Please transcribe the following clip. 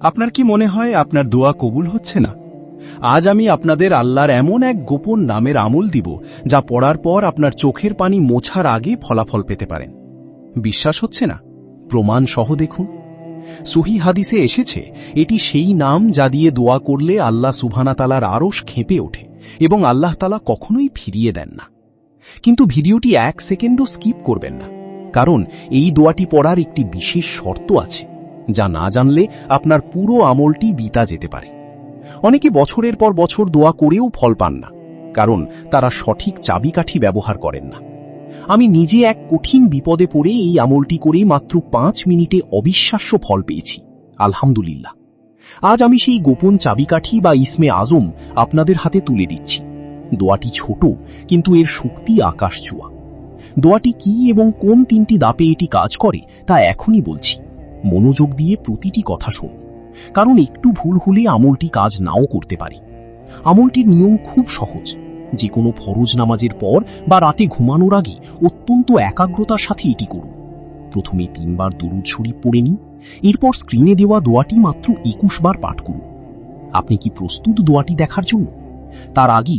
আপনার কি মনে হয় আপনার দোয়া কবুল হচ্ছে না? আজ আমি আপনাদের আল্লাহর এমন এক গোপন নামের আমল দিব যা পড়ার পর আপনার চোখের পানি মোছার আগে ফলাফল পেতে পারেন। বিশ্বাস হচ্ছে না? প্রমাণ সহ দেখুন। সহিহ হাদিসে এসেছে এটি সেই নাম যা দিয়ে দোয়া করলে আল্লাহ সুবহানাহু তাআলার আরশ খেপে ওঠে এবং আল্লাহ তাআলা কখনোই ফিরিয়ে দেন না। কিন্তু ভিডিওটি 1 সেকেন্ডও স্কিপ করবেন না, কারণ এই দোয়াটি পড়ার একটি বিশেষ শর্ত আছে যা না জানলে আপনার পুরো আমলটি বিতা যেতে পারে। অনেকে বছরের পর বছর দোয়া করেও ফল পান না, কারণ তারা সঠিক চাবিকাঠি ব্যবহার করেন না। আমি নিজে এক কঠিন বিপদে পড়ে এই আমলটি করে মাত্র 5 মিনিটে অবিশ্বাস্য ফল পেয়েছি, আলহামদুলিল্লাহ। আজ আমি সেই গোপন চাবিকাঠি বা ইসমে আজম আপনাদের হাতে তুলে দিচ্ছি। দোয়াটি ছোট, কিন্তু এর শক্তি আকাশ ছোঁয়া। দোয়াটি কি এবং কোন 3টি ধাপে এটি কাজ করে তা এখনই বলছি। মনোযোগ দিয়ে প্রতিটি কথা শুনুন, কারণ একটু ভুল হলে আমলটি কাজ নাও করতে পারে। আমলটির নিয়ম খুব সহজ। যে কোনো ফরজ নামাজের পর বা রাতে ঘুমানোর আগে অত্যন্ত একাগ্রতার সাথে এটি করুন। প্রথমে 3 বার দরুদ শরীফ পড়ে নিন, এরপর স্ক্রিনে দেওয়া দোয়াটি মাত্র 21 বার পাঠ করুন। আপনি কি প্রস্তুত দোয়াটি দেখার জন্য? তার আগে